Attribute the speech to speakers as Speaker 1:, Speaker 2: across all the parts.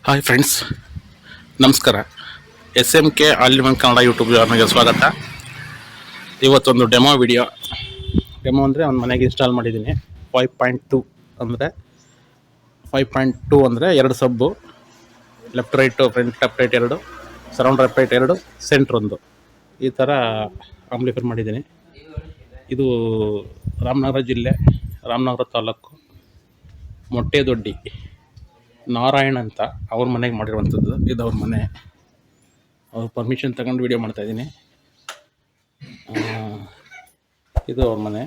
Speaker 1: Hi friends, ನಮಸ್ಕಾರ. SMK all in one Kannada YouTube ಚಾನಲ್ಗೆ ಸ್ವಾಗತ. ಇವತ್ತೊಂದು ಡೆಮೋ ಅಂದರೆ ಒಂದು ಮನೆಗೆ ಇನ್ಸ್ಟಾಲ್ ಮಾಡಿದ್ದೀನಿ. 5.2 ಅಂದರೆ 5.2 ಅಂದರೆ 2 sub, left right, front left right 2, surround left right 2, centre 1, ಈ ಥರ ಆಂಪ್ಲಿಫೈರ್ ಮಾಡಿದ್ದೀನಿ. ಇದು ರಾಮನಗರ ಜಿಲ್ಲೆ, ರಾಮನಗರ ತಾಲೂಕು, ಮೊಟ್ಟೆದೊಡ್ಡಿ ನಾರಾಯಣ್ ಅಂತ ಅವ್ರ ಮನೆಗೆ ಮಾಡಿರುವಂಥದ್ದು. ಇದು ಅವ್ರ ಮನೆ. ಅವ್ರ ಪರ್ಮಿಷನ್ ತಗೊಂಡು ವಿಡಿಯೋ ಮಾಡ್ತಾಯಿದ್ದೀನಿ. ಇದು ಅವ್ರ ಮನೆ.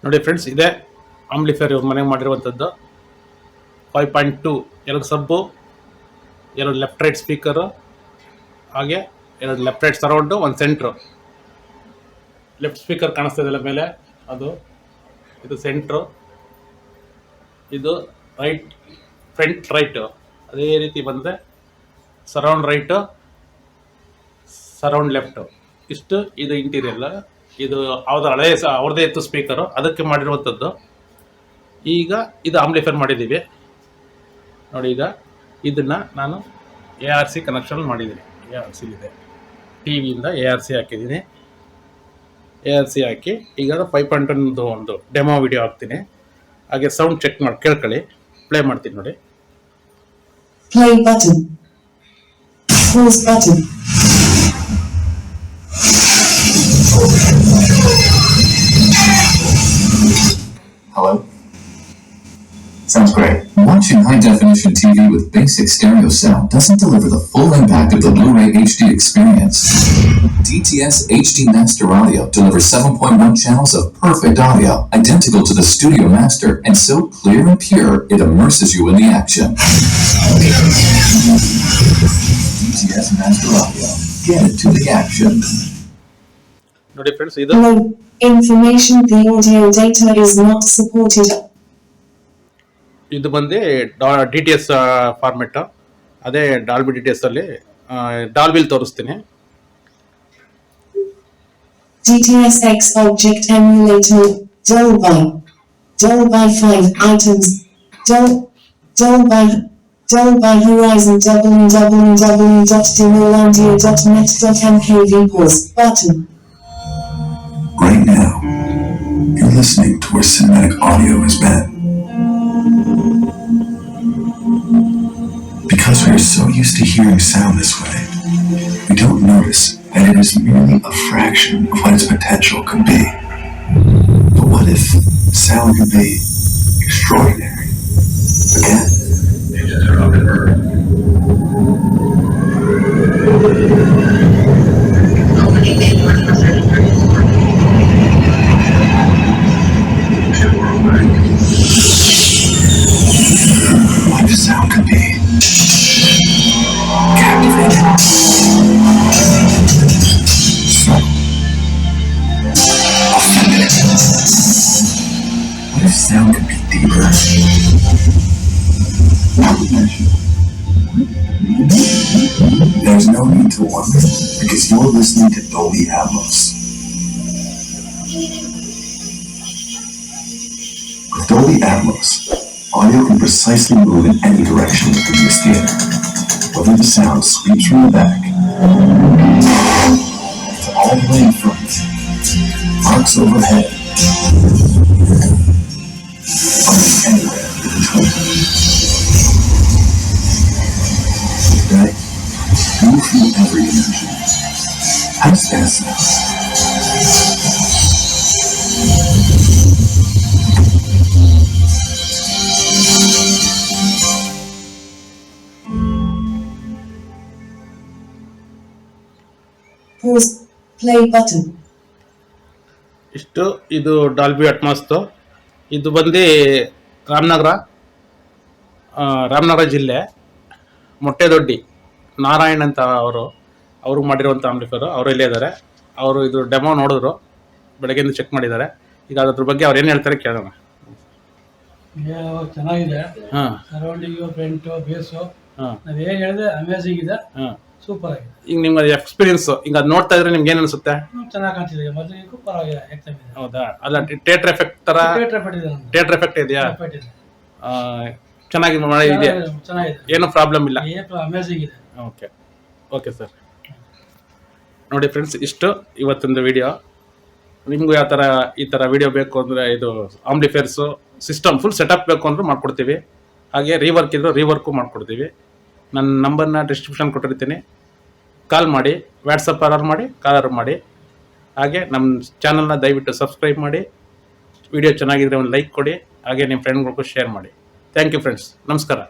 Speaker 1: ನೋಡಿ ಫ್ರೆಂಡ್ಸ್, ಇದೇ ಆಂಪ್ಲಿಫೈರ್ ಇವ್ರ ಮನೆಗೆ ಮಾಡಿರುವಂಥದ್ದು. 5.2, 2 ಸಬ್ಬು, 2 ಲೆಫ್ಟ್ ರೈಟ್ ಸ್ಪೀಕರು, ಹಾಗೆ 2 left right ಸರೌಂಡು, 1 centre. Left speaker ಕಾಣಿಸ್ತಾ ಇದೆಯಲ್ಲ ಮೇಲೆ, ಇದು ಸೆಂಟ್ರು, ಇದು ರೈಟ್, ಫ್ರಂಟ್ ರೈಟು. ಅದೇ ರೀತಿ ಬಂದರೆ ಸರೌಂಡ್ ರೈಟು, ಸರೌಂಡ್ ಲೆಫ್ಟು. ಇಷ್ಟು ಇದು ಇಂಟೀರಿಯಲ್. ಇದು ಹಳೆ ಅವ್ರದ್ದೇ ಇತ್ತು ಸ್ಪೀಕರು, ಅದಕ್ಕೆ ಮಾಡಿರುವಂಥದ್ದು. ಈಗ ಇದು ಆಂಪ್ಲಿಫೈರ್ ಮಾಡಿದ್ದೀವಿ ನೋಡಿ. ಈಗ ಇದನ್ನು ನಾನು ARC ಕನೆಕ್ಷನ್ ಮಾಡಿದ್ದೀನಿ. ARC ಇದೆ, ಟಿ ವಿಯಿಂದ ARC ಹಾಕಿದ್ದೀನಿ. ARC ಹಾಕಿ ಈಗ 5.1 ಒಂದು ಡೆಮೋ ವಿಡಿಯೋ ಹಾಕ್ತೀನಿ. ಹಾಗೆ ಸೌಂಡ್ ಚೆಕ್ ಮಾಡಿ ಕೇಳ್ಕೊಳ್ಳಿ. ಪ್ಲೇ ಮಾಡ್ತೀನಿ ನೋಡಿ.
Speaker 2: Play button. Pause button.
Speaker 3: Hello? Sounds great. Watching high-definition TV with basic stereo sound doesn't deliver the full impact of the Blu-ray HD experience. DTS HD Master Audio delivers 7.1 channels of perfect audio, identical to the Studio Master, and so clear and pure, it immerses you in the action. DTS Master Audio. Get it to the action.
Speaker 1: ನೋಡಿ friends, ಇದು
Speaker 2: Information: the audio data is not supported.
Speaker 1: ಇದು ಬಂದು DTS format. ಅದೇ Dolby DTS ಅಲ್ಲಿ ಡಾಲ್ಬಿಲ್ ತೋರಿಸ್ತೀನಿ.
Speaker 2: DTS X Object Emulator. Dolby 5 items. Dolby Horizon. www.demolandia.net.mkv. Pause button.
Speaker 3: Right now, you're listening to where cinematic audio has been. Because we are so used to hearing sound this way, we don't notice that it is merely a fraction of what its potential could be. But what if sound could be extraordinary? Again, pages are up and earth. What if sound could be captivating, subtle, authentic? What if sound could be deeper, multidimensional? There's no need to wonder, because you're listening to Dolby Atmos. With Dolby Atmos, audio can precisely move in any direction within this theater, whether the sound sweeps from the back to all the way in front, arcs overhead, or anywhere in between. Right? Move through every dimension. How does that sound?
Speaker 2: Pause. Play button.
Speaker 1: ಇಷ್ಟು ಇದು Dolby ಅಟ್ಮಾಸ್ದು. ಇದು ಬಂದು ರಾಮನಗರ ಜಿಲ್ಲೆ, ಮೊಟ್ಟೆದೊಡ್ಡಿ ನಾರಾಯಣ್ ಅಂತ ಅವರು ಮಾಡಿರುವಂಥ ಆಂಪ್ಲಿಫೈರು. ಅವರು ಇಲ್ಲೇ ಇದ್ದಾರೆ. ಅವರು ಇದು ಡೆಮೋ ನೋಡಿದ್ರು, ಬೆಳಗ್ಗೆಯಿಂದ ಚೆಕ್ ಮಾಡಿದ್ದಾರೆ. ಈಗ ಅದ್ರ ಬಗ್ಗೆ ಅವ್ರು ಏನು ಹೇಳ್ತಾರೆ ಕೇಳೋಣ.
Speaker 4: ಚೆನ್ನಾಗಿದೆ. ಸರೌಂಡಿಂಗು, ಫ್ರಂಟು, ಬೇಸು, ನಾವೇನು ಹೇಳಿದ್ರೆ ಅಮೇಝಿಂಗ್ ಇದೆ. ಸೂಪರ್ ಆಗಿದೆ.
Speaker 1: ಈಗ ನಿಮ್ಗೆ ಎಕ್ಸ್ಪೀರಿಯನ್ಸ್ ಈಗ ಅದು ನೋಡ್ತಾ ಇದ್ರೆ ನಿಮ್ಗೆ ಏನು ಅನ್ಸುತ್ತೆ?
Speaker 4: ಚೆನ್ನಾಗಿ ಕಾಣ್ತಿದೆ, ಮೊದಲಿಗೂ ಪರವಾಗಿಲ್ಲ, ಎಕ್ದಮ್ ಇದೆ.
Speaker 1: ಹೌದಾ? ಅಲ್ಲ ಥಿಯೇಟರ್ ಎಫೆಕ್ಟ್ ತರ
Speaker 4: ಥಿಯೇಟರ್ ಇದೆ ನಮ್ದು.
Speaker 1: ಥಿಯೇಟರ್ ಎಫೆಕ್ಟ್ ಇದೆಯಾ?
Speaker 4: ಎಫೆಕ್ಟ್ ಇದೆ.
Speaker 1: ಚೆನ್ನಾಗಿ ಇದೆ,
Speaker 4: ಚೆನ್ನಾಗಿದೆ,
Speaker 1: ಏನು ಪ್ರಾಬ್ಲಮ್ ಇಲ್ಲ.
Speaker 4: ಅಮೇಜಿಂಗ್ ಇದೆ.
Speaker 1: Okay okay sir. ನೋಡಿ ಫ್ರೆಂಡ್ಸ್, ಇಷ್ಟು ಇವತ್ತೊಂದು ವಿಡಿಯೋ. ನಿಮಗೂ ಯಾವ ಥರ ಈ ಥರ ವಿಡಿಯೋ ಬೇಕು ಅಂದರೆ ಇದು ಆಂಪ್ಲಿಫೈರ್ಸು ಸಿಸ್ಟಮ್ ಫುಲ್ ಸೆಟಪ್ ಬೇಕು ಅಂದರೂ ಮಾಡ್ಕೊಡ್ತೀವಿ. ಹಾಗೆ ರೀವರ್ಕ್ ಇದ್ದರೂ ರೀವರ್ಕು ಮಾಡ್ಕೊಡ್ತೀವಿ. ನನ್ನ ನಂಬರ್ನ ಡಿಸ್ಕ್ರಿಪ್ಷನ್ ಕೊಟ್ಟಿರ್ತೀನಿ, ಕಾಲ್ ಮಾಡಿ, ವಾಟ್ಸಪ್ ಆರ್ಡರ್ ಮಾಡಿ, ಕಾಲರ್ ಮಾಡಿ. ಹಾಗೆ ನಮ್ಮ ಚಾನಲ್ನ ದಯವಿಟ್ಟು ಸಬ್ಸ್ಕ್ರೈಬ್ ಮಾಡಿ, ವಿಡಿಯೋ ಚೆನ್ನಾಗಿದ್ರೆ ಒಂದು ಲೈಕ್ ಕೊಡಿ, ಹಾಗೆ ನಿಮ್ಮ ಫ್ರೆಂಡ್ಗಳಿಗೂ ಶೇರ್ ಮಾಡಿ. ಥ್ಯಾಂಕ್ ಯು ಫ್ರೆಂಡ್ಸ್, ನಮಸ್ಕಾರ.